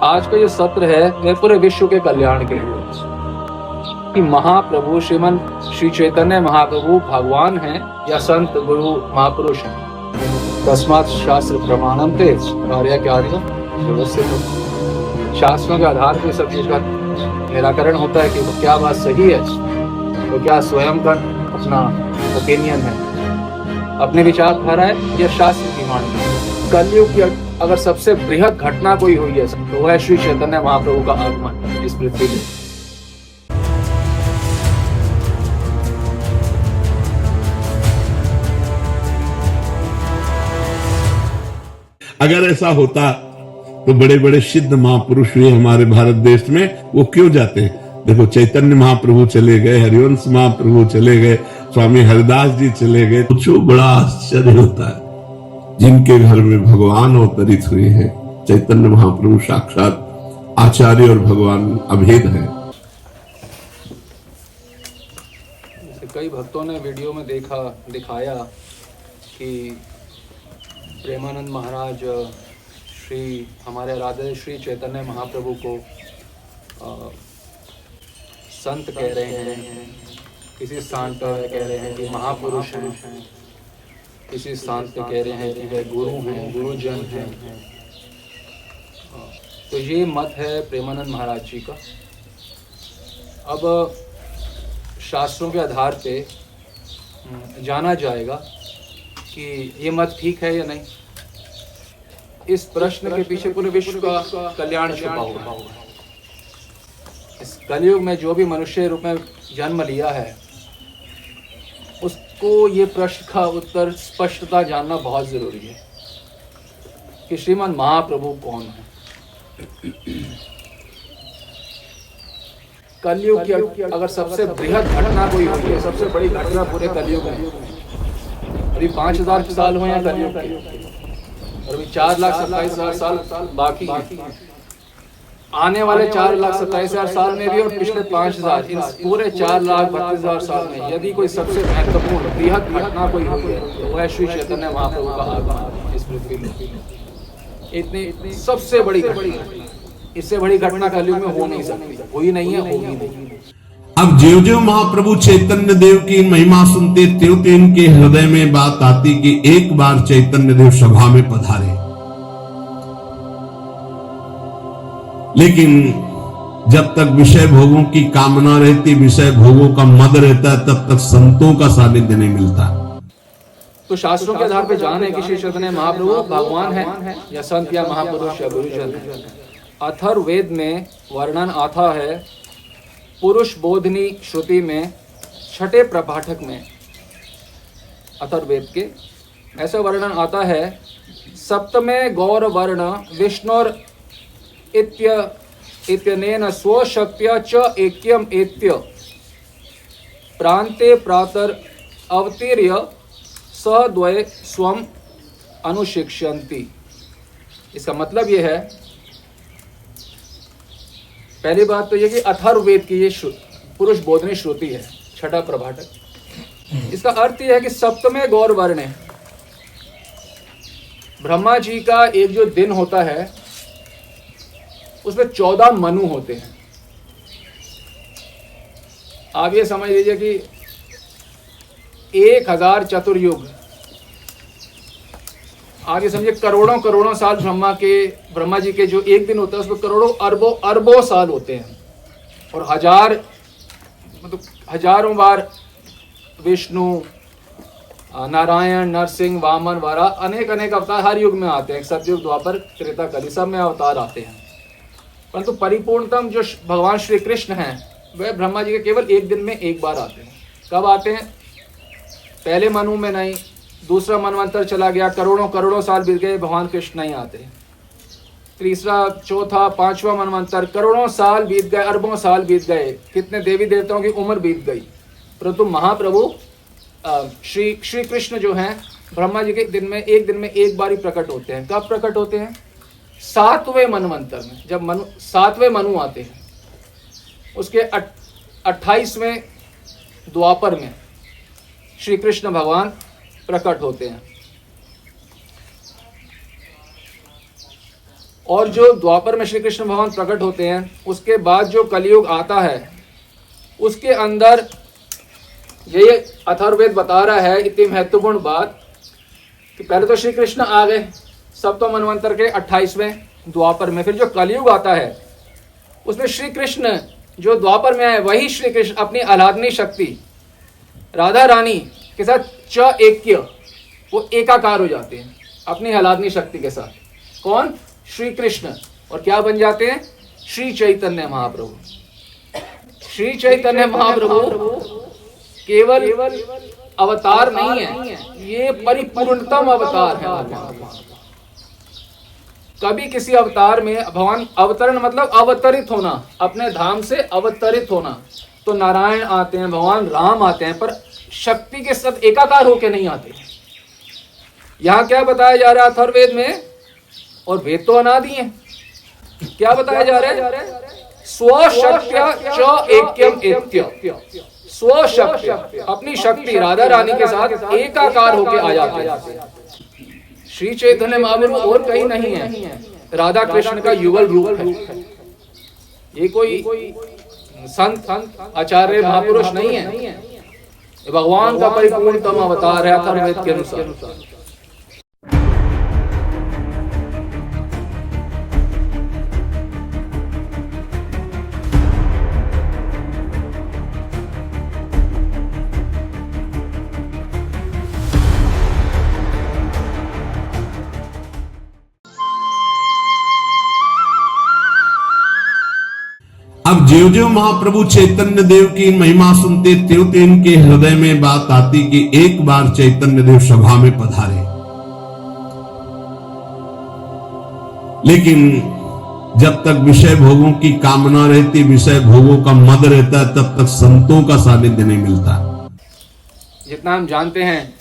आज का ये सत्र है वह पूरे विश्व के कल्याण के लिए कि महाप्रभु श्री चैतन्य महाप्रभु भगवान हैं या संत गुरु महापुरुष हैं। तस्मात् शास्त्र प्रमाणम ते कार्य कार्य व्यवस्थित। शास्त्रों के आधार पर सब चीज का निराकरण होता है कि क्या बात सही है, तो क्या स्वयं का अपना ओपिनियन है, अपने विचारधारा है या शास्त्र की मान है। कलयुग की अगर सबसे बृहद घटना कोई हुई है तो वह श्री चैतन्य महाप्रभु का आगमन इस पृथ्वी में। अगर ऐसा होता तो बड़े बड़े सिद्ध महापुरुष हुए हमारे भारत देश में, वो क्यों जाते? देखो, चैतन्य महाप्रभु चले गए, हरिवंश महाप्रभु चले गए, स्वामी हरिदास जी चले गए। कुछ बड़ा आश्चर्य होता है जिनके घर में भगवान अवतरित हुए हैं। चैतन्य महाप्रभु साक्षात आचार्य और भगवान अभेद है। कई भक्तों ने वीडियो में दिखाया कि प्रेमानंद महाराज हमारे आराध्य श्री चैतन्य महाप्रभु को संत कह रहे हैं, किसी स्थान पर कह रहे हैं कि महापुरुष हैं, किसी स्थान पे कह रहे हैं कि वे गुरु हैं, गुरुजन हैं। तो ये मत है प्रेमानंद महाराज जी का। अब शास्त्रों के आधार पे जाना जाएगा कि ये मत ठीक है या नहीं। इस प्रश्न के पीछे पूरे विश्व का कल्याण छुपा हुआ है। इस कलयुग में जो भी मनुष्य रूप में जन्म लिया है उसको ये प्रश्न का उत्तर स्पष्टता जानना बहुत जरूरी है कि श्रीमान महाप्रभु कौन है। कलयुग की अगर सबसे बृहद घटना कोई होती है, सबसे बड़ी घटना पूरे कलयुग में, अभी 5000 साल हुए हैं कलयुग के और अभी 4,27,000 साल बाकी हैं। आने वाले 4,27,000 साल में भी और पिछले 5,000, इन पूरे 4,32,000 साल में यदि कोई सबसे महत्वपूर्ण बृहद घटना कोई हुई है तो वह श्री चैतन्य महाप्रभु का आगमन इस पृथ्वी में। इतनी सबसे बड़ी घटना, इससे बड़ी घटना कलयुग में हो नहीं सकती, हुई नहीं है, होगी नहीं। अब ज्यों ज्यों महाप्रभु चैतन्य देव की महिमा सुनते त्यों त्यों इनके हृदय में बात आती कि एक बार चैतन्य देव सभा में पधारे। लेकिन जब तक विषय भोगों की कामना रहती, विषय भोगों का मद रहता है, तब तक संतों का सानिध्य नहीं मिलता। तो शास्त्रों के आधार पर जान है कि श्री चैतन्य महाप्रभु भगवान है या संत या महापुरुष या गुरुजन है। अथर्ववेद में वर्णन आता है, पुरुष बोधनी श्रुति में 6ठे प्रपाठक में अथर्ववेद के ऐसा वर्णन आता है, सप्तमे गौर वर्ण विष्णुर इत्यनेन स्वशक्त्या च ऐक्यम एत्य प्रान्ते प्रातर अवतीर्य सद्वय स्वम अनुशिक्षन्ति। इसका मतलब यह है, पहली बात तो यह कि अथर्ववेद की ये पुरुष बोधनी श्रुति है, 6ठा प्रभाटक। इसका अर्थ यह है कि सप्तमे गौर वर्ण है। ब्रह्मा जी का एक जो दिन होता है उसमें 14 मनु होते हैं। आप ये समझ लीजिए कि 1000 चतुर्युग, आप ये समझिए करोड़ों साल ब्रह्मा जी के जो एक दिन होता है उसमें करोड़ों अरबों साल होते हैं और हजारों बार विष्णु, नारायण, नरसिंह, वामन, वरा अनेक अवतार हर युग में आते हैं। सतयुग, द्वापर, त्रेता, कली सब में अवतार आते हैं, परंतु परिपूर्णतम जो भगवान श्री कृष्ण हैं वह ब्रह्मा जी के केवल एक दिन में एक बार आते हैं। कब आते हैं? पहले मनु में नहीं, दूसरा मनवंतर चला गया, करोड़ों साल बीत गए, भगवान कृष्ण नहीं आते। तीसरा, चौथा, 5वां मनवंतर, करोड़ों साल बीत गए, अरबों साल बीत गए, कितने देवी देवताओं की उम्र बीत गई, परंतु महाप्रभु श्री कृष्ण जो हैं ब्रह्मा जी के एक दिन में एक बार ही प्रकट होते हैं। कब प्रकट होते हैं? 7वें मनवंतर में, जब 7वें मनु आते हैं, उसके 28वें द्वापर में श्री कृष्ण भगवान प्रकट होते हैं। और जो द्वापर में श्री कृष्ण भगवान प्रकट होते हैं, उसके बाद जो कलयुग आता है, उसके अंदर ये अथर्ववेद बता रहा है इतनी महत्वपूर्ण बात कि पहले तो श्री कृष्ण आ गए सप्तम मनवंतर के 28वें द्वापर में, फिर जो कलयुग आता है उसमें श्री कृष्ण जो द्वापर में आए वही श्री कृष्ण अपनी आह्लादनी शक्ति राधा रानी के साथ च ऐक्य, वो एकाकार हो जाते हैं अपनी आह्लादनी शक्ति के साथ। कौन? श्री कृष्ण। और क्या बन जाते हैं? श्री चैतन्य महाप्रभु। श्री चैतन्य महाप्रभु केवल अवतार नहीं है, ये परिपूर्णतम अवतार है भगवान। कभी किसी अवतार में भगवान अवतरण मतलब अवतरित होना, अपने धाम से अवतरित होना, तो नारायण आते हैं, भगवान राम आते हैं, पर शक्ति के साथ एकाकार होके नहीं आते। यहाँ क्या बताया जा रहा है अथर्ववेद में, और वेद तो अनादि है, क्या बताया जा रहा है? स्वशक्त्या च ऐक्यम एत्य। स्वशक्ति, अपनी शक्ति राधा रानी के साथ एकाकार होके आ जाते हैं। श्री चैतन्य महाप्रभु और कहीं नहीं है, राधा कृष्ण का युगल रूप है। ये कोई संत आचार्य महापुरुष नहीं है, भगवान का परिपूर्णतम अवतार है अथर्ववेद के अनुसार। अब ज्यों ज्यों महाप्रभु चैतन्य देव की महिमा सुनते त्यों त्यों इनके हृदय में बात आती कि एक बार चैतन्य देव सभा में पधारे। लेकिन जब तक विषय भोगों की कामना रहती, विषय भोगों का मद रहता है, तब तक संतों का सानिध्य नहीं मिलता। जितना हम जानते हैं,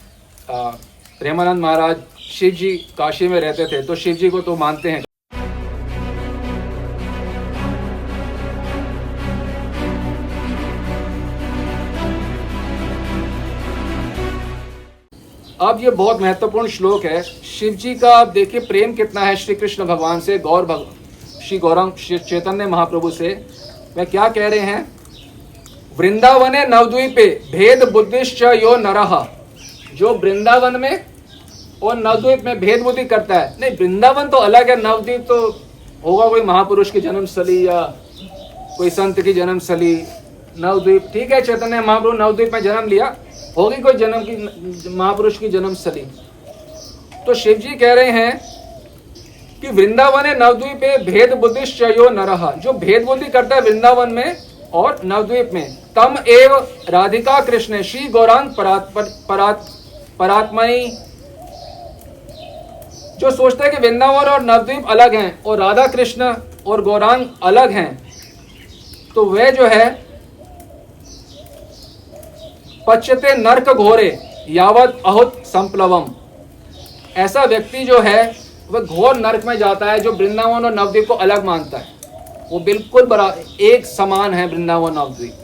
प्रेमानंद महाराज शिव जी काशी में रहते थे, तो शिव जी को तो मानते हैं। अब ये बहुत महत्वपूर्ण श्लोक है। शिव जी का आप देखिए प्रेम कितना है श्री कृष्ण भगवान से, श्री गौरांग चैतन्य महाप्रभु से। वे क्या कह रहे हैं? वृंदावने नवद्वीपे भेद बुद्धिश्च यो नरः। जो वृंदावन में और नवद्वीप में भेद बुद्धि करता है, नहीं वृंदावन तो अलग है, नवद्वीप तो होगा कोई महापुरुष की जन्मस्थली या कोई संत की जन्मस्थली। नवद्वीप ठीक है, चैतन्य महाप्रभु नवद्वीप में जन्म लिया, होगी कोई जन्म की महापुरुष की जन्मस्थली। तो शिव जी कह रहे हैं कि वृंदावन नवद्वीप भेद बुद्धिश्च यो नरः। जो भेद बुद्धि करता है वृंदावन में और नवद्वीप में, तम एव राधिका कृष्ण श्री गौरांग परात्मनि। जो सोचते हैं कि वृंदावन और नवद्वीप अलग हैं और राधा कृष्ण और गौरांग अलग हैं, तो वे जो है पच्यते नरक घोरे यावत अहुत संप्लवम। ऐसा व्यक्ति जो है वह घोर नरक में जाता है, जो वृंदावन और नवद्वीप को अलग मानता है। वो बिल्कुल एक समान है वृंदावन नवद्वीप,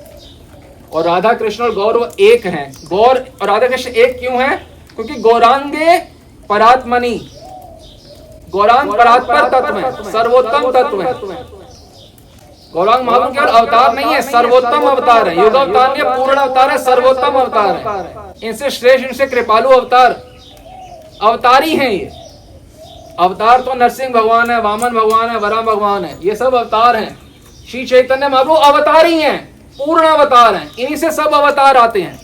और राधा कृष्ण और गौर एक हैं। गौर और राधा कृष्ण एक क्यों हैं? क्योंकि गौरांगे परात्मनि, गौरांग परात्पर तत्व है, सर्वोत्तम तत्व है। गौरांग महाप्रभु केवल अवतार नहीं है, सर्वोत्तम अवतार है। युग अवतार नहीं, पूर्ण अवतार है, सर्वोत्तम अवतार है। इनसे श्रेष्ठ, इनसे कृपालु अवतारी हैं ये। अवतार तो नरसिंह भगवान है, वामन भगवान है, वराह भगवान है, ये सब अवतार हैं। श्री चैतन्य महाप्रभु अवतार ही हैं, पूर्ण अवतार हैं, इन्हीं से सब अवतार आते हैं।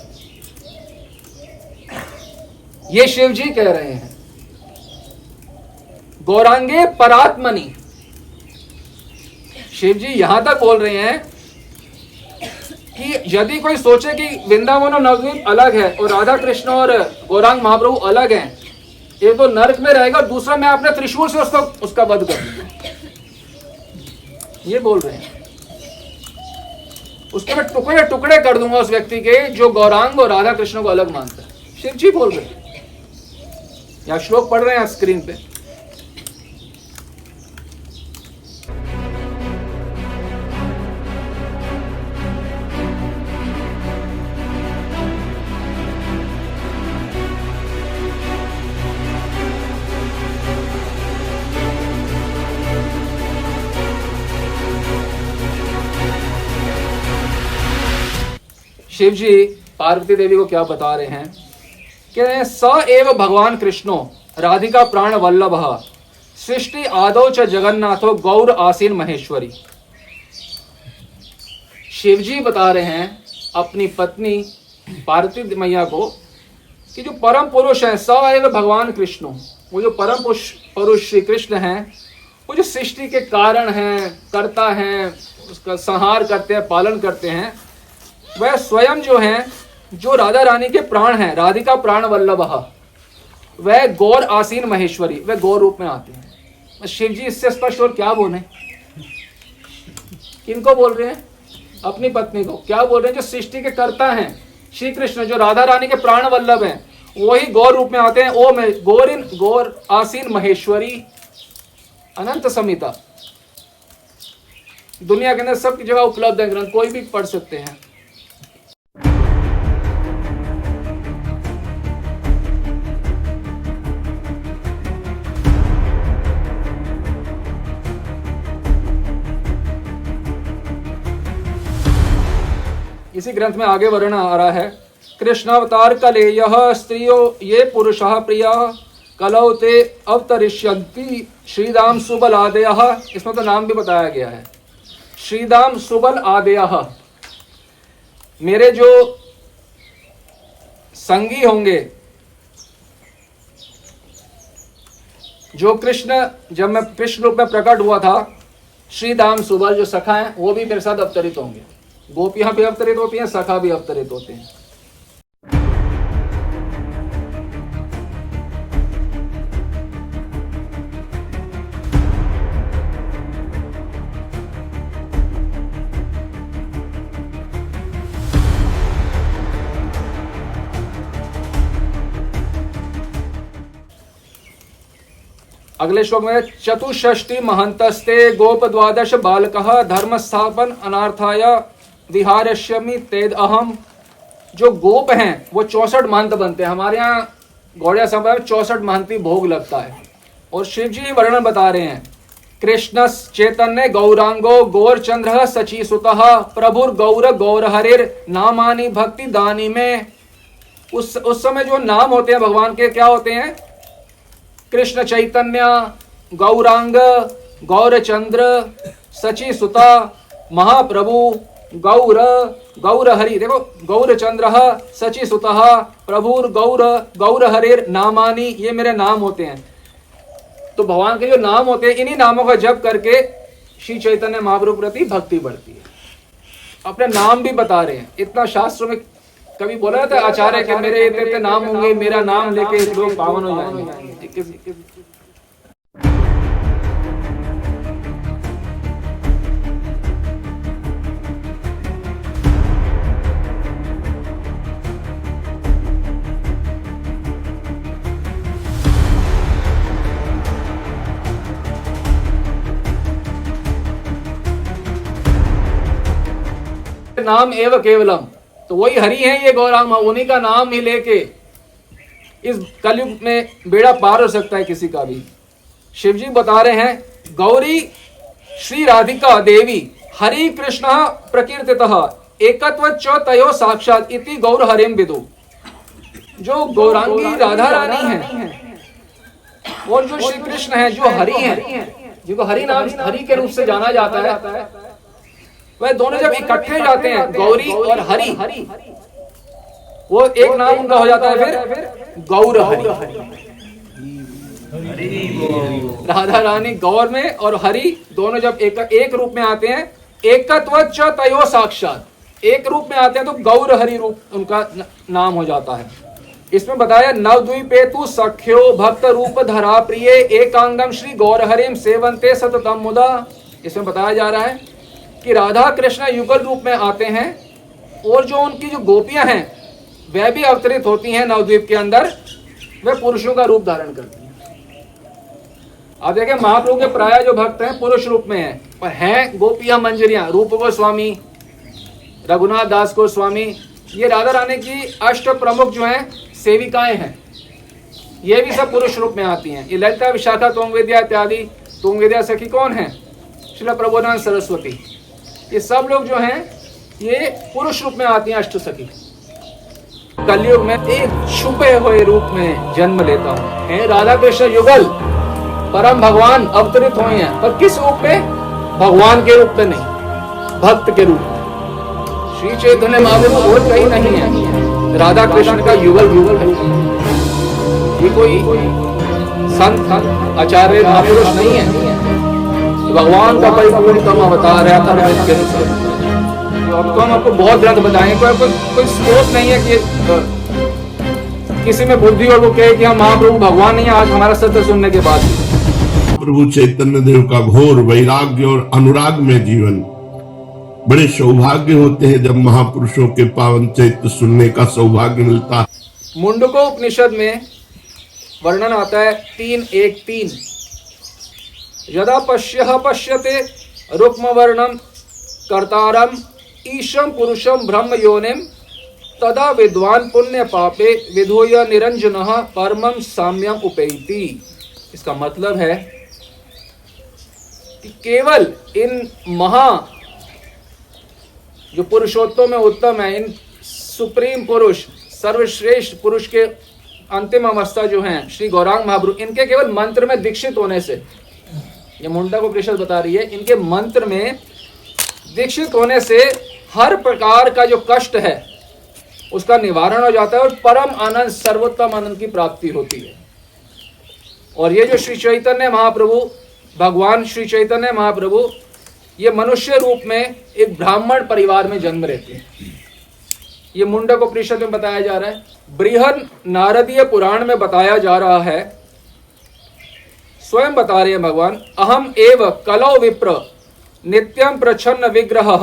ये शिव जी कह रहे हैं गौरांगे परात्मनि। शिव जी यहां तक बोल रहे हैं कि यदि कोई सोचे कि वृंदावन और नवद्वीप अलग है और राधा कृष्ण और गौरांग महाप्रभु अलग हैं, एक तो नरक में रहेगा, दूसरा मैं अपने त्रिशूल से उसका वध कर दूंगा, ये बोल रहे हैं। उसके मैं टुकड़े टुकड़े कर दूंगा उस व्यक्ति के जो गौरांग और राधा कृष्ण को अलग मानता है। शिव जी बोल रहे हैं, यहां श्लोक पढ़ रहे हैं स्क्रीन पे। शिव जी पार्वती देवी को क्या बता रहे हैं कि स एव भगवान कृष्णो राधिका प्राण वल्लभ सृष्टि आदौ च जगन्नाथो गौर आसीन महेश्वरी। शिव जी बता रहे हैं अपनी पत्नी पार्वती मैया को कि जो परम पुरुष है स एव भगवान कृष्णो, वो जो परम पुरुष श्री कृष्ण हैं, वो जो सृष्टि के कारण हैं, करता हैं, उसका संहार करते हैं, पालन करते हैं, वह स्वयं जो हैं, जो राधा रानी के प्राण हैं, राधिका प्राण वल्लभ, वह गौर आसीन महेश्वरी, वह गौर रूप में आते हैं। शिव जी इससे स्पष्ट और क्या बोले? किनको बोल रहे हैं? अपनी पत्नी को। क्या बोल रहे हैं? जो सृष्टि के कर्ता हैं श्री कृष्ण, जो राधा रानी के प्राण वल्लभ हैं, वही गौर रूप में आते हैं। ओ में गौर आसीन महेश्वरी अनंत समिता। दुनिया के अंदर सबकी जगह उपलब्ध है ग्रंथ, कोई भी पढ़ सकते हैं। इसी ग्रंथ में आगे वर्णन आ रहा है, कृष्णावतार कले यह स्त्रियो ये पुरुषः प्रिया कलौ ते अवतरिष्यन्ति श्रीदाम सुबल आदयः। इसमें तो नाम भी बताया गया है, श्रीदाम सुबल आदयः। मेरे जो संगी होंगे, जो कृष्ण, जब मैं कृष्ण रूप में प्रकट हुआ था, श्रीदाम सुबल जो सखा हैं, वो भी मेरे साथ अवतरित होंगे। गोपियां भी अवतरित होती हैं, सखा भी अवतरित होते हैं। अगले श्लोक में चतुष्षष्टि महंतस्ते गोप द्वादश बालकः धर्म स्थापन अनार्थाय विहारष्यमि तेद अहम। जो गोप हैं वो 64 महंत बनते हैं। हमारे यहाँ गौड़िया सभा में 64 महंती भोग लगता है। और शिव जी वर्णन बता रहे हैं, कृष्ण चैतन्य गौरांगो गौरचंद्र सचीसुतः प्रभुर गौर गौर हरिर नामानि भक्ति दानी में। उस समय जो नाम होते हैं भगवान के, क्या होते हैं? कृष्ण चैतन्य, गौरांग, गौरचंद्र, सचीसुता, महाप्रभु, गौर, गौर हरि। देखो, गौरचंद्र सचीसुतः प्रभुर गौर गौर हरिर नामानि, ये मेरे नाम होते हैं। तो भगवान के जो नाम होते हैं, इन्हीं नामों का जप करके श्री चैतन्य महाप्रभु प्रति भक्ति बढ़ती है। अपने नाम भी बता रहे हैं। इतना शास्त्रों में कभी बोला था आचार्य के मेरे इतने नाम होंगे, मेरा नाम लेके लोग पावन हो जाएंगे। नाम एव केवलम, तो वही हरि है ये गौरांग, उन्हीं का नाम ही लेके इस कलयुग में बेड़ा पार हो सकता है किसी का भी। शिव जी बता रहे हैं, गौरी श्री राधिका देवी हरि कृष्ण प्रकीर्तितः एकत्व च तयो साक्षात इति गौर हरिम विदु। जो गौरांगी राधा रानी है और जो श्री कृष्ण है, जो हरि है, जिनको हरि नाम हरि के रूप से जाना जाता है, वह दोनों जब इकट्ठे जाते हैं, गौरी और हरि, वो एक नाम उनका हो जाता है फिर गौर हरि। राधा रानी गौर में और हरि दोनों जब एक रूप में आते हैं, एकत्व च तयो साक्षात, एक रूप में आते हैं तो गौर हरि रूप उनका नाम हो जाता है। इसमें बताया, नवद्वीपेतु सख्यो भक्त रूप धरा प्रिय एकांगम श्री गौर हरिम सेवंते सततम मुदा। इसमें बताया जा रहा है कि राधा कृष्ण युगल रूप में आते हैं और जो उनकी जो गोपियां हैं वह भी अवतरित होती हैं नवद्वीप के अंदर, वे पुरुषों का रूप धारण करती हैं। आप देखें, महाप्रभु के प्राय जो भक्त हैं पुरुष रूप में हैं, और हैं गोपियां मंजरियां, रूप गोस्वामी, रघुनाथ दास गोस्वामी, ये राधा रानी की अष्ट प्रमुख जो हैं सेविकाएं हैं, ये भी सब पुरुष रूप में आती हैं। ये ललिता, विशाखा, तुंगविद्या इत्यादि। तुंगविद्या सखी कौन है? श्रील प्रबोधानंद सरस्वती। ये सब लोग जो हैं ये पुरुष रूप में आती हैं अष्ट सखी। कलयुग में एक छुपे हुए रूप में जन्म लेता हूँ। हे राधा कृष्ण युगल परम भगवान अवतरित हुए हैं, पर किस रूप में? भगवान के रूप में नहीं, भक्त के रूप में। श्री चैतन्य महाप्रभु और कहीं नहीं है, राधा कृष्ण का युगल युगल है। ये कोई संत आचार्य महापुरुष नहीं है, भगवान का परिपूर्णतम अवतार है अथर्ववेद के अनुसार। तो हम आपको बहुत ग्रंथ बताएंगे, कोई स्कोप नहीं है कि किसी में बुद्धि और वो कहे कि हम महाप्रभु भगवान नहीं है आज हमारा सत्य सुनने के बाद। प्रभु चैतन्य देव का घोर वैराग्य और अनुराग में जीवन। बड़े सौभाग्य होते हैं जब महापुरुषों के पावन चरित्र सुनने का सौभाग्य मिलता है। मुंडको उपनिषद में वर्णन आता है 3:1-3। यदा पश्यते रुक्म वर्णम कर्तारम ईशम पुरुषम ब्रह्म योनिम तदा विद्वान पुण्य पापे विधोय निरंजनः परमं साम्यम उपैति। इसका मतलब है कि केवल इन महा जो पुरुषोत्तम में उत्तम है, इन सुप्रीम पुरुष सर्वश्रेष्ठ पुरुष के अंतिम अवस्था जो हैं श्री गौरांग महाप्रभु, इनके केवल मंत्र में दीक्षित होने से, ये मुंडक उपनिषद बता रही है, इनके मंत्र में दीक्षित होने से हर प्रकार का जो कष्ट है उसका निवारण हो जाता है और परम आनंद सर्वोत्तम आनंद की प्राप्ति होती है। और ये जो श्री चैतन्य महाप्रभु, भगवान श्री चैतन्य महाप्रभु, ये मनुष्य रूप में एक ब्राह्मण परिवार में जन्म लेते हैं। ये मुंडक उपनिषद में बताया जा रहा है। बृहद नारदीय पुराण में बताया जा रहा है, स्वयं बता रहे हैं भगवान, अहम एव कलौ विप्र नित्यम प्रच्छन्न विग्रह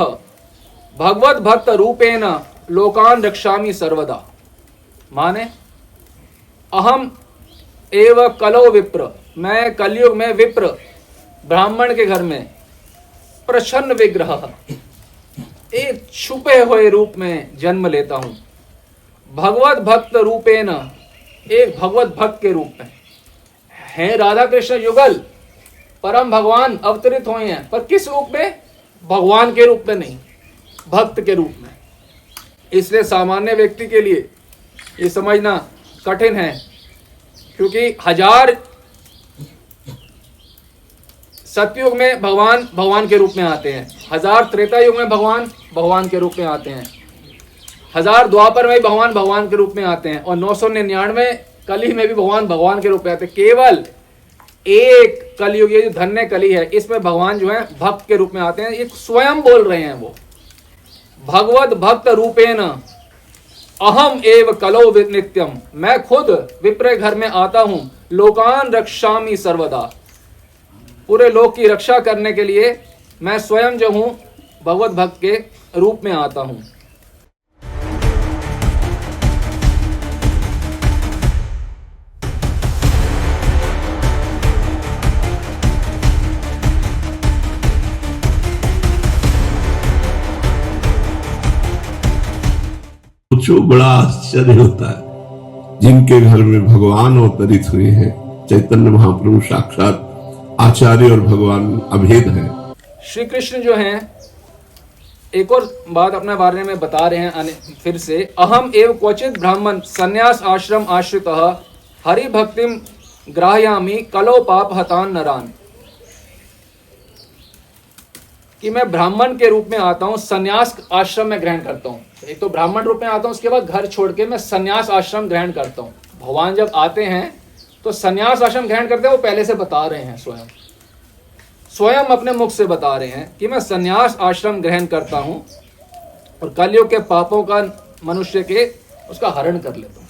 भगवत भक्त रूपेण लोकान रक्षामि सर्वदा। माने अहम एव कलौ विप्र, मैं कलयुग में विप्र ब्राह्मण के घर में प्रच्छन्न विग्रह, एक छुपे हुए रूप में जन्म लेता हूं। भगवत भक्त रूपेण, एक भगवत भक्त के रूप में। हैं राधा कृष्ण युगल परम भगवान अवतरित हुए हैं, पर किस रूप में? भगवान के रूप में नहीं, भक्त के रूप में। इसलिए सामान्य व्यक्ति के लिए ये समझना कठिन है, क्योंकि हजार सतयुग में भगवान भगवान के रूप में आते हैं, हजार त्रेता युग में भगवान भगवान के रूप में आते हैं, हजार द्वापर में भगवान भगवान के रूप में आते हैं, और 999 कली में भी भगवान भगवान के रूप में आते हैं। केवल एक कलयुग, ये जो धन्य कली है, इसमें भगवान जो है भक्त के रूप में आते हैं। एक स्वयं बोल रहे हैं वो, भगवत भक्त रूपेण अहम एव कलौ नित्यम, मैं खुद विप्र घर में आता हूं, लोकान रक्षामि सर्वदा, पूरे लोक की रक्षा करने के लिए मैं स्वयं जो हूं भगवत भक्त के रूप में आता हूं। सोचो, बड़ा आश्चर्य होता है जिनके घर में भगवान अवतरित हुए हैं। चैतन्य महाप्रभु साक्षात आचार्य और भगवान अभेद है। श्री कृष्ण जो हैं एक और बात अपने बारे में बता रहे हैं फिर से, अहम एव क्वचित ब्राह्मण संन्यास आश्रम आश्रितः हरि भक्तिम ग्राह्यामि कलो पाप हतान नरान। कि मैं ब्राह्मण के रूप में आता हूं, संन्यास आश्रम में ग्रहण करता हूं। एक तो ब्राह्मण रूप में आता हूं, उसके बाद घर छोड़ के मैं संन्यास आश्रम ग्रहण करता हूं। भगवान जब आते हैं तो संन्यास आश्रम ग्रहण करते हैं, वो पहले से बता रहे हैं, स्वयं अपने मुख से बता रहे हैं कि मैं संन्यास आश्रम ग्रहण करता हूं और कलयुग के पापों का मनुष्य के उसका हरण कर लेता हूं।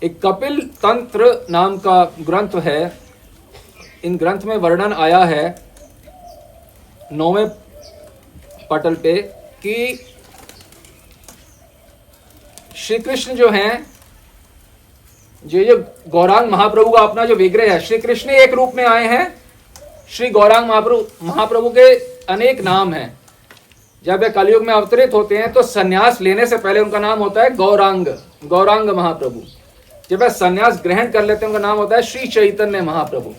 एक कपिल तंत्र नाम का ग्रंथ है। इन ग्रंथ में वर्णन आया है 9वें पटल पे कि श्री कृष्ण जो हैं जो गौरांग महाप्रभु का अपना जो विग्रह है, श्री कृष्ण एक रूप में आए हैं। श्री गौरांग महाप्रभु के अनेक नाम हैं। जब वे कलयुग में अवतरित होते हैं तो संन्यास लेने से पहले उनका नाम होता है गौरांग महाप्रभु। जब वे संन्यास ग्रहण कर लेते हैं उनका नाम होता है श्री चैतन्य महाप्रभु।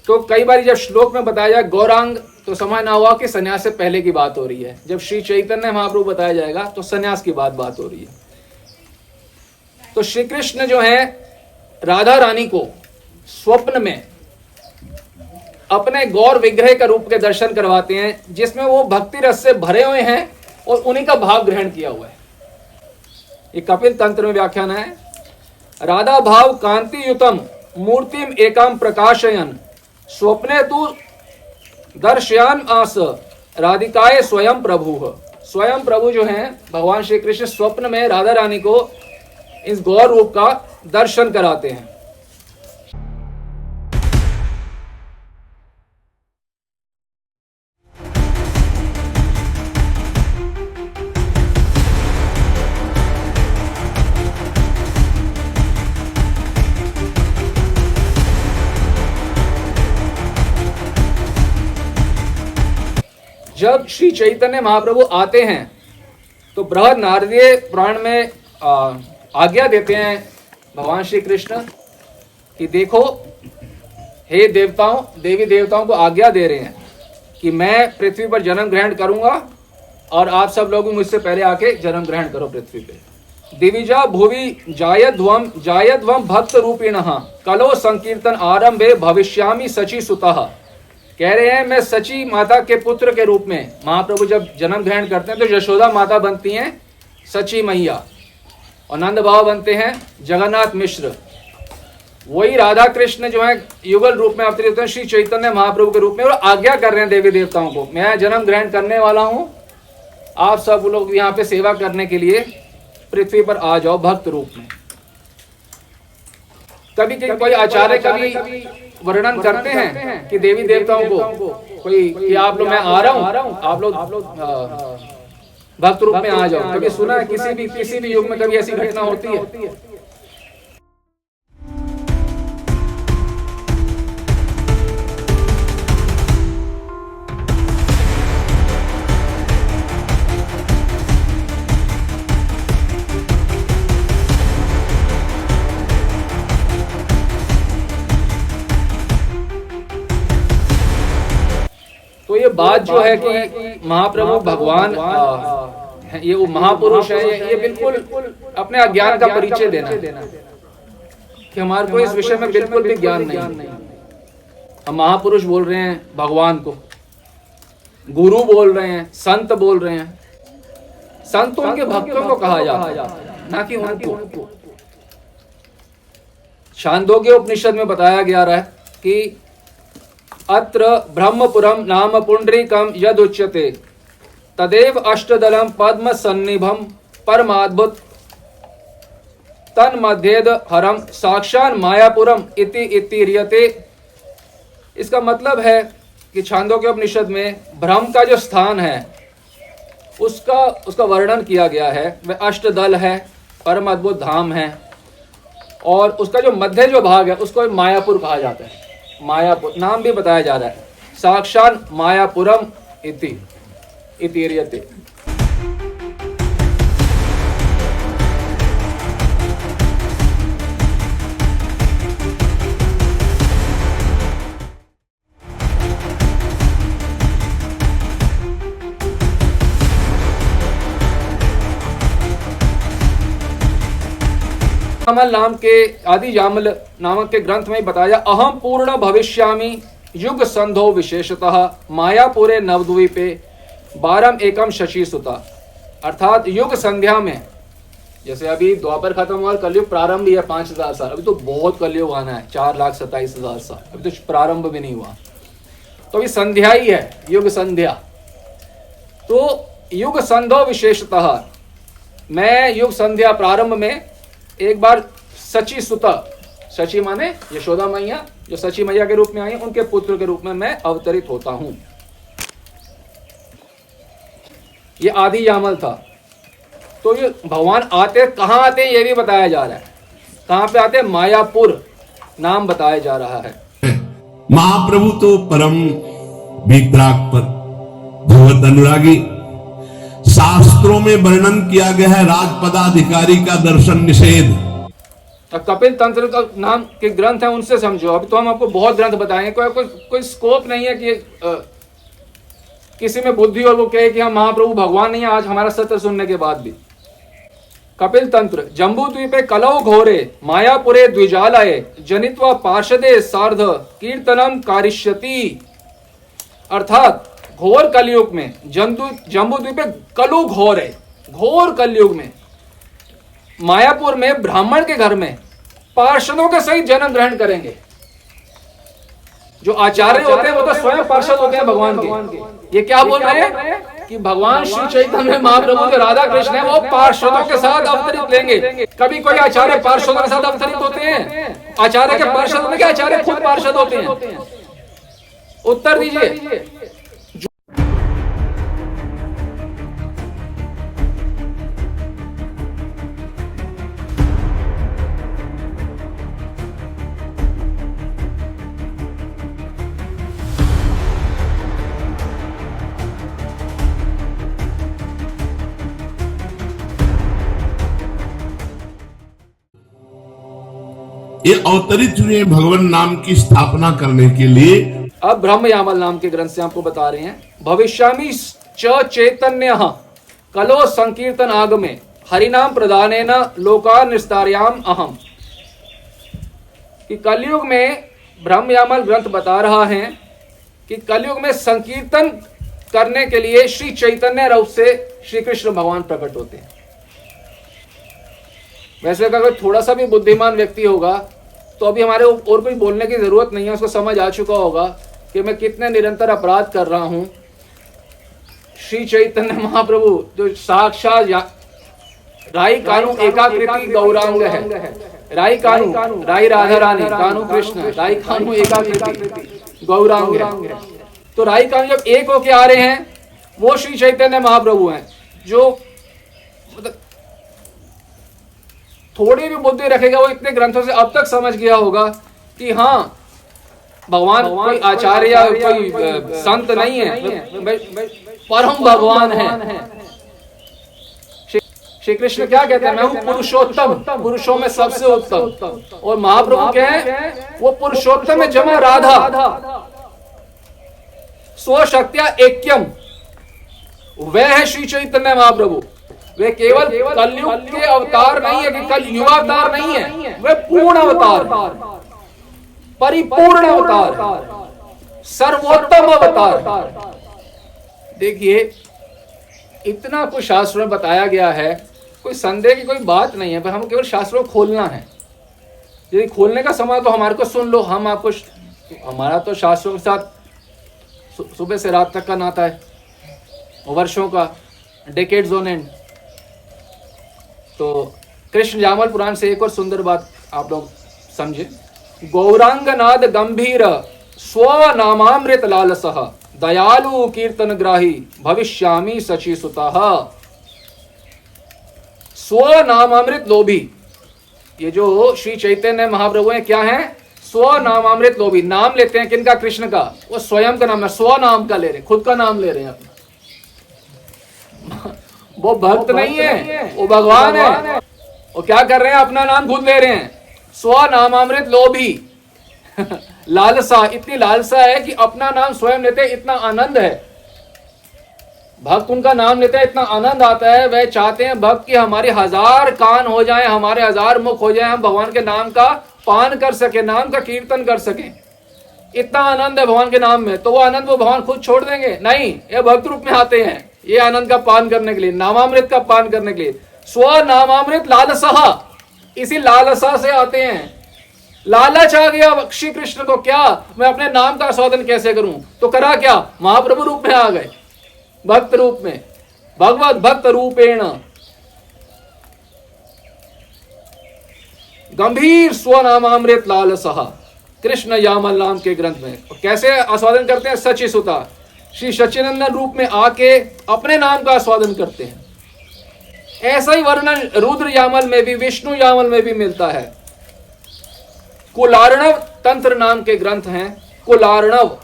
तो कई बार जब श्लोक में बताया जाए गौरांग तो समझना हुआ कि संन्यास से पहले की बात हो रही है। जब श्री चैतन्य महाप्रभु बताया जाएगा तो संन्यास की बात हो रही है। तो श्री कृष्ण जो है राधा रानी को स्वप्न में अपने गौर विग्रह का रूप के दर्शन करवाते हैं, जिसमें वो भक्ति रस से भरे हुए हैं और उन्हीं का भाव ग्रहण किया हुआ है। ये कपिल तंत्र में व्याख्यान है। राधा भाव कांति युतम मूर्तिम एकाम प्रकाशयन स्वप्ने तु दर्शयान आस राधिकाए स्वयं प्रभु जो हैं भगवान श्री कृष्ण स्वप्न में राधा रानी को इस गौर रूप का दर्शन कराते हैं। जब श्री चैतन्य महाप्रभु आते हैं तो बृहद नारदीय पुराण में आज्ञा देते हैं भगवान श्री कृष्ण कि देखो हे देवताओं, देवी देवताओं को आज्ञा दे रहे हैं कि मैं पृथ्वी पर जन्म ग्रहण करूंगा और आप सब लोग भी मुझसे पहले आके जन्म ग्रहण करो पृथ्वी पे। दिविजा भुवि जायध्वम भक्त रूपिणः कलो संकीर्तन आरंभे भविष्यामि सची सुतः। कह रहे हैं मैं सची माता के पुत्र के रूप में, महाप्रभु जब जन्म ग्रहण करते हैं तो यशोदा माता बनती हैं सची मैया और नंद बाबा बनते हैं जगन्नाथ मिश्र। वही राधा कृष्ण जो है युगल रूप में अवतरित होते हैं श्री चैतन्य महाप्रभु के रूप में और आज्ञा कर रहे हैं देवी देवताओं को, मैं जन्म ग्रहण करने वाला हूं, आप सब लोग यहाँ पे सेवा करने के लिए पृथ्वी पर आ जाओ भक्त रूप में। कभी कोई आचार्य कभी वर्णन करते हैं कि देवी देवताओं को कोई कि आप लोग मैं आ रहा हूं, आप लोग भक्त रूप में आ जाओ। कभी सुना है किसी भी युग में कभी ऐसी घटना होती है? तो ये बात जो है कि महाप्रभु भगवान ये वो महापुरुष है, ये बिल्कुल अपने अज्ञान का परिचय देना कि हमारे को इस विषय में बिल्कुल भी ज्ञान नहीं। हम महापुरुष बोल रहे हैं भगवान को, गुरु बोल रहे हैं, संत बोल रहे हैं। संत उनके भक्तों को कहा जाता है, ना कि उनको। छांदोग्य उपनिषद में बताया गया है कि अत्र ब्रह्मपुरम नाम पुंडरीकम यद उच्यते तदेव अष्टदलम पद्म सन्निभम परमाद्भुत तन्मध्येद हरम साक्षान मायापुरम इति रियते। इसका मतलब है कि छांदोग्य उपनिषद में ब्रह्म का जो स्थान है उसका वर्णन किया गया है। वह अष्टदल है, परम अद्भुत धाम है और उसका जो मध्य जो भाग है उसको मायापुर कहा जाता है। मायापुर नाम भी बताया जा रहा है, साक्षात मायापुरम इति रियते। जामल नाम के आदि जामल नामक के ग्रंथ में बताया अहम पूर्ण भविष्यामि युग संधो विशेषतः मायापुरे नवद्वीपे बारम एकम शशि सुता। अर्थात युग संध्या में, जैसे अभी द्वापर खत्म हुआ, कलयुग प्रारंभ ही है 5000 साल, अभी तो बहुत कलयुग आना है 4,27,000 साल, अभी तो प्रारंभ भी नहीं हुआ, तो अभी संध्या ही है, युग संध्या। तो युग संधो विशेषतः मैं युग संध्या प्रारंभ में एक बार सची सुता, सची माने यशोदा मैया, जो सची मैया के रूप में आई, उनके पुत्र के रूप में मैं अवतरित होता हूं। ये आदि यामल था। तो ये भगवान आते कहां आते हैं ये भी बताया जा रहा है। कहाँ पे आते हैं? मायापुर नाम बताया जा रहा है। महाप्रभु तो परम वितराग पर भगवत अनुरागी, शास्त्रों में वर्णन किया गया है राजपदाधिकारी का दर्शन निषेध। कपिल तंत्र का नाम के ग्रंथ है, उनसे समझो। अभी तो हम आपको बहुत ग्रंथ बताएंगे, कोई स्कोप नहीं है कि किसी में बुद्धि और वो कहे कि हम महाप्रभु भगवान नहीं है आज हमारा सत्र सुनने के बाद भी। कपिल तंत्र जम्बू द्वीपे कलौ घोरे मायापुरे द्विजालये जनित्वा पार्षदे सार्ध कीर्तनम कारिष्यति। अर्थात घोर कलयुग में जम्बू द्वीपे कलु घोर है, घोर कलयुग में मायापुर में ब्राह्मण के घर में पार्षदों के सहित जन्म ग्रहण करेंगे। जो आचार्य होते हैं वो तो स्वयं पार्षद होते हैं भगवान के। ये क्या बोल रहे हैं कि भगवान श्री चैतन्य महाप्रभु जो राधा कृष्ण है वो पार्षदों के साथ अवतरित लेंगे। कभी कोई आचार्य पार्षदों के साथ अवतरित होते हैं? आचार्य के पार्षद होते क्या? आचार्य खुद पार्षद होते हैं? उत्तर दीजिए। ये अवतरित हुए भगवान नाम की स्थापना करने के लिए। अब ब्रह्म यामल नाम के ग्रंथ से आपको बता रहे हैं। भविष्यामि च चैतन्य कलो संकीर्तन आगमे हरिनाम प्रदानेन लोका निस्तार्याम अहम। कि कलयुग में ब्रह्म यामल ग्रंथ बता रहा है कि कलयुग में संकीर्तन करने के लिए श्री चैतन्य रूप से श्री कृष्ण भगवान प्रकट होते हैं। वैसे अगर थोड़ा सा भी बुद्धिमान व्यक्ति होगा तो अभी हमारे और कोई बोलने की जरूरत नहीं है, उसको समझ आ चुका होगा कि मैं कितने निरंतर अपराध कर रहा हूं। श्री चैतन्य महाप्रभु जो साक्षात राई कानू एकाकृति गौरांग है। राई कानू, राई राधा रानी, कानू कृष्ण, राई कानू एकाकृति गौरांग है। तो राई कानू जब एक होके आ रहे हैं वो श्री चैतन्य महाप्रभु हैं। जो मतलब थोड़ी भी बुद्धि रखेगा वो इतने ग्रंथों से अब तक समझ गया होगा कि हाँ भगवान कोई आचार्य या कोई संत नहीं है, परम भगवान है। श्री कृष्ण क्या कहते हैं? मैं हूं पुरुषोत्तम, पुरुषों में सबसे उत्तम। और महाप्रभु क्या है? वो पुरुषोत्तम में जमा राधा, स्वशक्त्या ऐक्यम। वह है श्री चैतन्य महाप्रभु। वे केवल कलयुग के अवतार नहीं है कि कल युगावतार नहीं है, वे पूर्ण अवतार, परिपूर्ण अवतार, सर्वोत्तम अवतार। देखिए इतना कुछ शास्त्र में बताया गया है, कोई संदेह की कोई बात नहीं है, पर हम केवल शास्त्रों को खोलना है। यदि खोलने का समय तो हमारे को सुन लो, हम आपको, हमारा तो शास्त्रों के साथ सुबह से रात तक का नाता है, वर्षों का, डेकेड्स ऑन एंड। तो कृष्ण यामल पुराण से एक और सुंदर बात आप लोग समझे। गौरांग नाद गंभीर स्वनामामृत लालसः दयालु कीर्तन ग्राही भविष्यामि सची सुतः। स्वनामामृत लोभी, ये जो श्री चैतन्य महाप्रभु हैं क्या है? स्वनामामृत लोभी। नाम लेते हैं किनका? कृष्ण का। वो स्वयं का नाम है, स्व नाम का ले रहे हैं, खुद का नाम ले रहे हैं अपना। वो भक्त नहीं है, वो भगवान है। वो क्या कर रहे हैं? अपना नाम खुद ले रहे हैं। स्वनामामृत लोभी लालसा, इतनी लालसा है कि अपना नाम स्वयं लेते, इतना आनंद है। भक्त उनका नाम लेते हैं, इतना आनंद आता है। वह चाहते हैं भक्त कि हमारे 1000 कान हो जाएं, हमारे 1000 मुख हो जाएं, हम भगवान के नाम का पान कर सके, नाम का कीर्तन कर सके। इतना आनंद है भगवान के नाम में। तो वो आनंद वो भगवान खुद छोड़ देंगे? नहीं, ये भक्त रूप में आते हैं ये आनंद का पान करने के लिए, नामामृत का पान करने के लिए। स्व नामामृत लालसा, इसी लालसा से आते हैं। लालच आ गया श्री कृष्ण को, क्या मैं अपने नाम का आस्वादन कैसे करूं? तो करा क्या? महाप्रभु रूप में आ गए, भक्त रूप में, भगवत भक्त रूपेण। गंभीर स्वनामामृत लालसा, कृष्ण यामल नाम के ग्रंथ में। कैसे आस्वादन करते हैं? सची सुता, श्री सच्चिदानंद रूप में आके अपने नाम का आस्वादन करते हैं। ऐसा ही वर्णन रुद्र यामल में भी, विष्णु यामल में भी मिलता है। कुलार्णव तंत्र नाम के ग्रंथ हैं। कुलार्णव,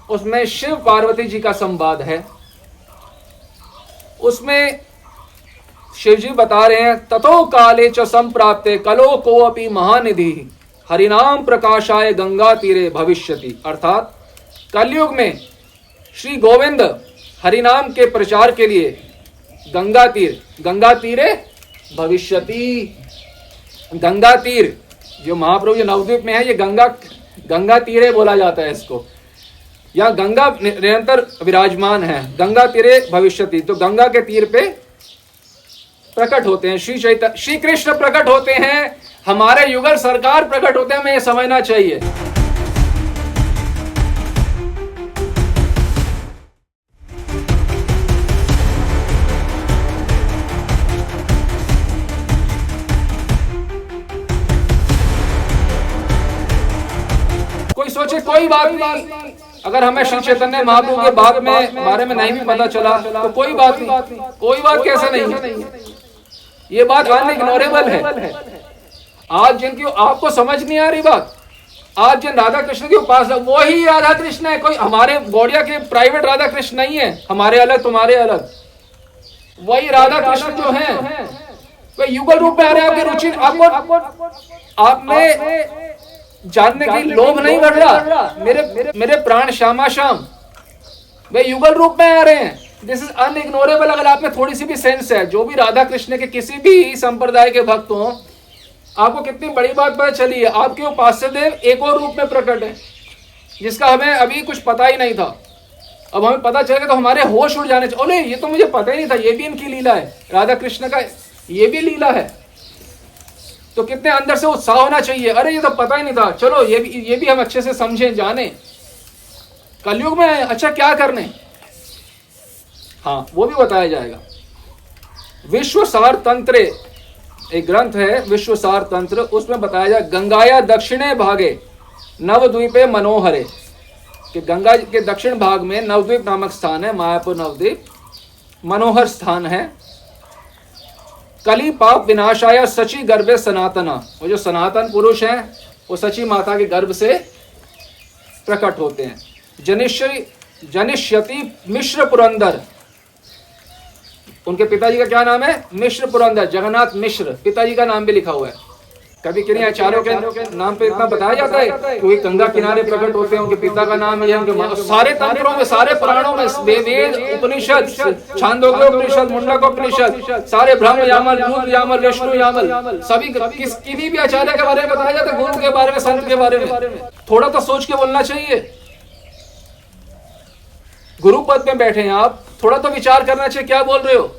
उसमें शिव पार्वती जी का संवाद है। उसमें शिव जी बता रहे हैं, ततो काले च संप्राप्ते कलो को अपि महानिधि हरिनाम प्रकाशाय गंगा तीरे भविष्यति। अर्थात कलयुग में श्री गोविंद हरिनाम के प्रचार के लिए गंगा तीरे भविष्यति। गंगा तीर जो महाप्रभु जो नवद्वीप में है, ये गंगा तीरे बोला जाता है इसको। यहाँ गंगा निरंतर विराजमान है। गंगा तीरे भविष्यति, तो गंगा के तीर पे प्रकट होते हैं श्री कृष्ण प्रकट होते हैं, हमारे युगल सरकार प्रकट होते हैं। हमें ये समझना चाहिए। कोई सोचे कोई बात नहीं, अगर हमें श्री चैतन्य महाप्रभु के बारे में नहीं भी पता चला तो कोई बात नहीं। कोई बात कैसे नहीं है, ये बात अनइग्नोरेबल है। आज जिनकी आपको समझ नहीं आ रही बात, आज जिन राधा कृष्ण की उपासना, वही राधा कृष्ण है। कोई हमारे गौड़िया के प्राइवेट राधा कृष्ण नहीं है, हमारे अलग तुम्हारे अलग। वही राधा कृष्ण जो है कोई युगल रूप में आ रहे हैं। आपकी रुचि, आपको आप में जानने की लोभ नहीं बढ़ रहा। मेरे प्राण श्यामा श्याम वे युगल रूप में आ रहे हैं। This is unignorable. अगर आप में थोड़ी सी भी सेंस है, जो भी राधा कृष्ण के किसी भी संप्रदाय के भक्त हो, आपको कितनी बड़ी बात पता चली है। आपके उपास्य देव एक और रूप में प्रकट है, जिसका हमें अभी कुछ पता ही नहीं था। अब हमें पता चलेगा तो हमारे होश उड़ जाने चाहिए। ये तो मुझे पता ही नहीं था, ये भी इनकी लीला है, राधा कृष्ण का ये भी लीला है। तो कितने अंदर से उत्साह होना चाहिए। अरे ये तो पता ही नहीं था, चलो ये भी हम अच्छे से समझें जाने। कलयुग में अच्छा क्या करने, हाँ वो भी बताया जाएगा। विश्वसार तंत्र एक ग्रंथ है, विश्वसार तंत्र, उसमें बताया जाए गंगाया दक्षिणे भागे नवद्वीपे मनोहरे, कि गंगा के दक्षिण भाग में नवद्वीप नामक स्थान है, मायापुर नवद्वीप मनोहर स्थान है। कली पाप विनाशाय सची गर्भे सनातना, वो जो सनातन पुरुष हैं वो सची माता के गर्भ से प्रकट होते हैं। जनिष्यति मिश्र पुरंदर, उनके पिताजी का क्या नाम है? मिश्र पुरंदर, जगन्नाथ मिश्र पिताजी का नाम भी लिखा हुआ है। कभी किन्हीं आचार्यों के नाम पे इतना बताया जाता है, कोई गंगा किनारे प्रकट होते हैं, उनके पिता का नाम ये, उनके सारे तंत्रों में, सारे पुराणों में, वेद उपनिषद, छांदोग्य उपनिषद, मुंडक उपनिषद, सारे ब्रह्म यामल, रूद्र यामल, विष्णु यामल, सभी किसी भी आचार्य के बारे में बताया जाता है, गुरु के बारे में, संत के बारे में। थोड़ा तो सोच के बोलना चाहिए। गुरु पद में बैठे हैं आप, थोड़ा तो विचार करना चाहिए क्या बोल रहे हो।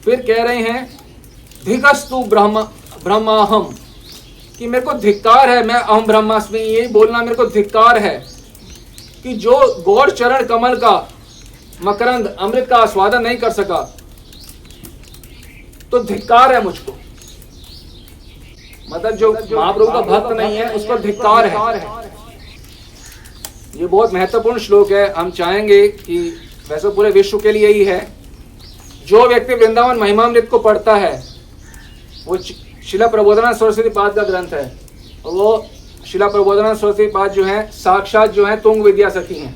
फिर कह रहे हैं धिकस्तु ब्रह्माहम, कि मेरे को धिक्कार है, मैं अहम ब्रह्मास्मि, यही बोलना मेरे को धिक्कार है कि जो गौर चरण कमल का मकरंद अमृत का आस्वादन नहीं कर सका, तो धिक्कार है मुझको। मतलब जो महाप्रभु का भक्त नहीं है उस पर धिक्कार है। ये बहुत महत्वपूर्ण श्लोक है। हम चाहेंगे कि वैसे पूरे विश्व के लिए ही है, जो व्यक्ति वृंदावन महिमामृत को पढ़ता है, वो शिला प्रबोधना सरस्वती पाद का ग्रंथ है, वो शिला प्रबोधना सरस्वती पाद जो है साक्षात जो है तुंग विद्या सखी हैं,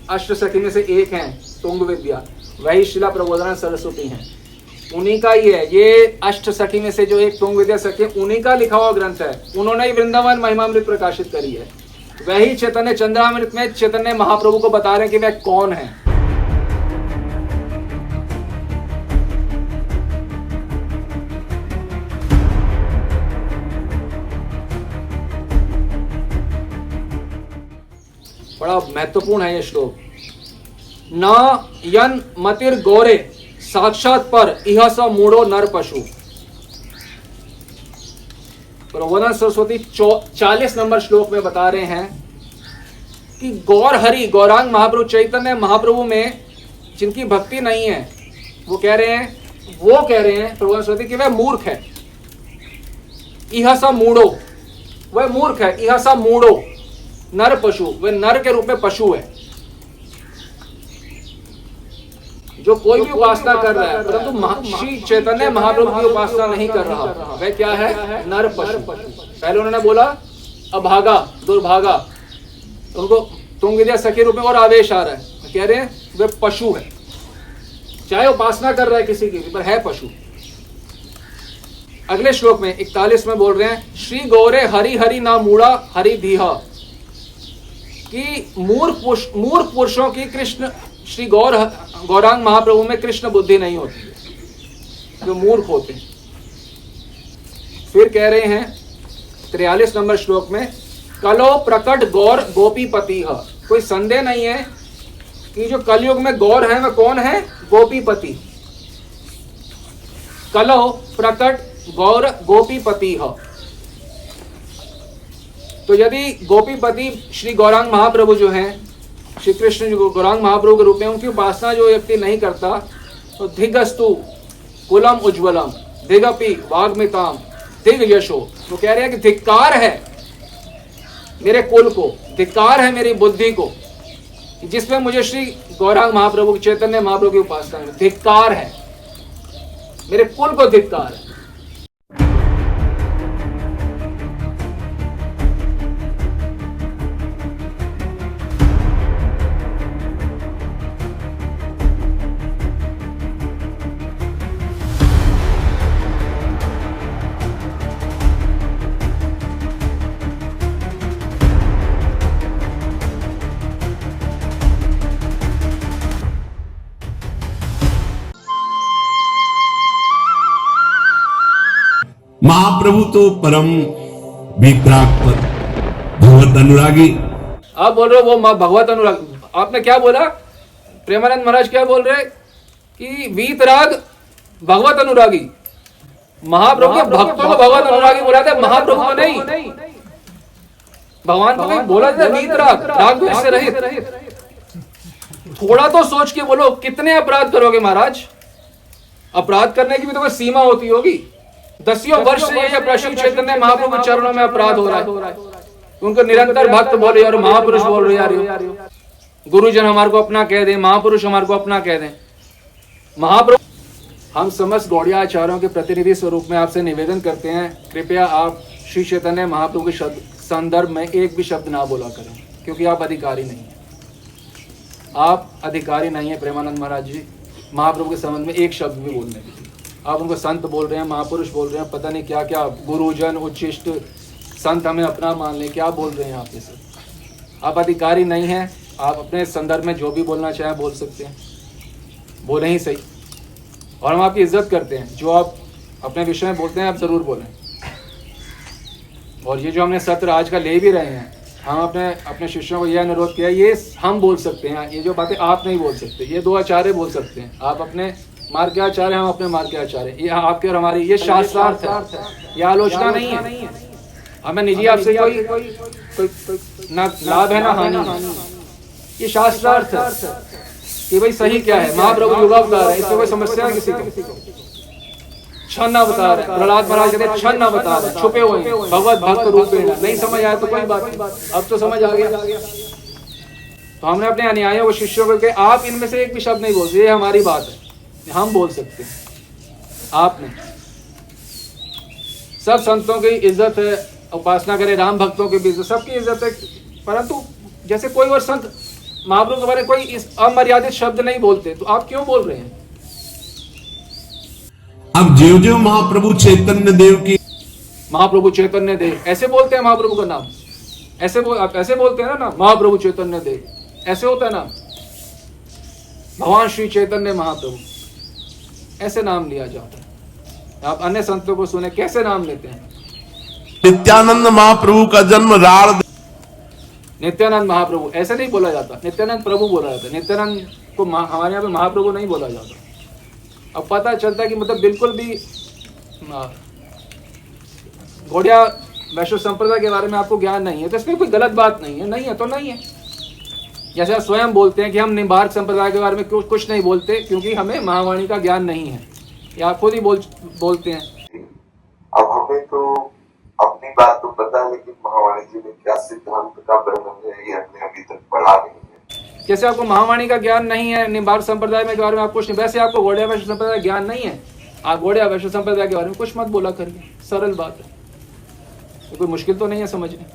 अष्ट सखी में से एक हैं तुंग विद्या, वही शिला प्रबोधना सरस्वती हैं, उन्हीं का ही है ये अष्ट सखी में से जो एक तुंग विद्या सखी, उन्हीं का लिखा हुआ ग्रंथ है। उन्होंने ही वृंदावन महिमामृत प्रकाशित करी है। वही चैतन्य चंद्रामृत में चैतन्य महाप्रभु को बता रहे हैं कि वह कौन है। बड़ा महत्वपूर्ण है ये श्लोक। न यन मतिर गौरे साक्षात पर इह स मूढ़ो नर पशु। प्रबोधन सरस्वती 40 नंबर श्लोक में बता रहे हैं कि गौर हरि गौरांग महाप्रभु चैतन्य महाप्रभु में जिनकी भक्ति नहीं है, वो कह रहे हैं वो कह रहे हैं प्रभु सरस्वती कि वह मूर्ख है, इह स मूढ़ो, वह मूर्ख है, इह स मूढ़ो नर पशु, वह नर के रूप में पशु है। जो कोई भी उपासना कर रहा है परंतु श्री चैतन्य महाप्रभु की उपासना नहीं कर रहा, वह क्या है? नर पशु। पहले उन्होंने बोला अभागा, दुर्भागा, उनको तुंग विद्या सखी रूप में और आवेश आ रहा है, कह रहे हैं वह पशु है, चाहे उपासना कर रहा है किसी की भी, पर है पशु। अगले श्लोक में 41 में बोल रहे हैं श्री गौरे हरि हरि ना मूढ़ा हरि धीहा, कि मूर्ख पुरुषों की कृष्ण श्री गौरांग महाप्रभु में कृष्ण बुद्धि नहीं होती है, जो मूर्ख होते हैं। फिर कह रहे हैं 43 नंबर श्लोक में कलो प्रकट गौर गोपीपति, कोई संदेह नहीं है कि जो कलयुग में गौर है वह कौन है? गोपीपति। कलो प्रकट गौर गोपीपति। तो यदि गोपीपति श्री गौरांग महाप्रभु जो हैं, श्री कृष्ण जो गौरांग महाप्रभु के रूप में, उनकी उपासना जो व्यक्ति नहीं करता तो धिगस्तु कुलम उज्ज्वलम दिगपि वाग्मिताम दिग यशो, तो कह रहे हैं कि धिक्कार है मेरे कुल को, धिक्कार है मेरी बुद्धि को, जिसमें मुझे श्री गौरांग महाप्रभु चैतन्य महाप्रभु की उपासना में धिक्कार है, मेरे कुल को धिक्कार है। महाप्रभु तो परम वितराग भगवत अनुरागी। आप बोल रहे हो वो भगवत अनुरागी, आपने क्या बोला? प्रेमानंद महाराज क्या बोल रहे कि वीतराग भगवत अनुरागी। महाप्रभु के भक्तों को भगवत अनुरागी बोला था, महाप्रभु को नहीं। भगवान को बोला था वीतराग, राग द्वेष से रहित। थोड़ा तो सोच के बोलो, कितने अपराध करोगे महाराज? अपराध करने की भी तो कोई सीमा होती होगी। 10 वर्ष से ये प्रश्न चैतन्य महाप्रभु चरणों में अपराध हो रहा है, उनको निरंतर भक्त बोले और महापुरुष बोल रहे यार, गुरुजन हमारे को अपना कह दें, महापुरुष हमारे को अपना कह दें। महाप्रभु, हम समस्त गौड़िया आचार्यों के प्रतिनिधि स्वरूप में आपसे निवेदन करते हैं, कृपया आप श्री चैतन्य महाप्रभु के शब्द संदर्भ में एक भी शब्द ना बोला करें, क्योंकि आप अधिकारी नहीं है। आप अधिकारी नहीं है प्रेमानंद महाराज जी महाप्रभु के संबंध में एक शब्द भी बोलने के लिए। आप उनको संत बोल रहे हैं, महापुरुष बोल रहे हैं, पता नहीं क्या क्या, गुरुजन उच्चिष्ट संत हमें अपना मान ले, क्या बोल रहे हैं आप ये सब? आप अधिकारी नहीं हैं, आप अपने संदर्भ में जो भी बोलना चाहें बोल सकते हैं, बोले ही सही। और हम आपकी इज्जत करते हैं, जो आप अपने विषय में बोलते हैं आप ज़रूर बोलें। और ये जो हमने सत्र आज का ले भी रहे हैं, हम अपने शिष्यों को यह अनुरोध किया, ये हम बोल सकते हैं, ये जो बातें आप नहीं बोल सकते, ये 2 आचार्य बोल सकते हैं। आप अपने मार्ग के आचार्य, हम अपने मार्ग के आचार्य, ये आपके और हमारी ये शास्त्रार्थ है, ये आलोचना नहीं है। हमें निजी आपसे कोई ना लाभ है ना हानि, ये शास्त्रार्थ है कि भाई सही क्या है। महाप्रभु युगावतार है, इसमें कोई समस्या है किसी को? क्षण अवतार है, प्रहलाद महाराज कहते हैं क्षण अवतार है, छुपे हुए हैं भगवत भक्त रूप में। नहीं समझ आया तो कोई बात नहीं, अब तो समझ आ गया। तो हमने अपने अनुयायियों को, शिष्यों को कहा आप इनमें से एक भी शब्द नहीं बोलते, ये हमारी बात है, हम बोल सकते हैं, आप नहीं। सब संतों की इज्जत है, उपासना करें, राम भक्तों की भी इज्जत, सबकी इज्जत है, परंतु जैसे कोई और संत महाप्रभु के बारे में कोई इस अमर्यादित शब्द नहीं बोलते, तो आप क्यों बोल रहे हैं? अब ज्यों महाप्रभु चैतन्य देव की, महाप्रभु चैतन्य देव ऐसे बोलते हैं महाप्रभु का नाम, आप ऐसे बोलते हैं ना, महाप्रभु चैतन्य देव, ऐसे होता है ना, भगवान श्री चैतन्य महाप्रभु ऐसे नाम लिया जाता है। आप अन्य संतों को सुने कैसे नाम लेते हैं? नित्यानंद महाप्रभु का जन्म राड़, नित्यानंद महाप्रभु ऐसे नहीं बोला जाता, नित्यानंद प्रभु बोला जाता है। नित्यानंद को हमारे यहाँ पे महाप्रभु नहीं बोला जाता। अब पता चलता है कि मतलब बिल्कुल भी गौड़िया वैष्णव संप्रदाय के बारे में आपको ज्ञान नहीं है, तो इसमें कोई गलत बात नहीं है, नहीं है तो नहीं है। जैसे आप स्वयं बोलते हैं कि हम निम्बार्क संप्रदाय के बारे में कुछ नहीं बोलते, क्योंकि हमें महावाणी का ज्ञान नहीं है। या खुद ही बोलते हैं? अब हमें तो अपनी बात तो पता है, लेकिन महावाणी जी ने क्या सिद्धांत का वर्णन है ये हमने अभी तक पढ़ा नहीं है। जैसे आपको महावाणी का ज्ञान नहीं है, निम्बार्क संप्रदाय में के बारे में आप कुछ नहीं, वैसे आपको गौड़िया वैश्य संप्रदाय ज्ञान नहीं है, आप गौड़िया वैश्य संप्रदाय के बारे में कुछ मत बोला करिए। सरल बात है, कोई मुश्किल तो नहीं है समझने।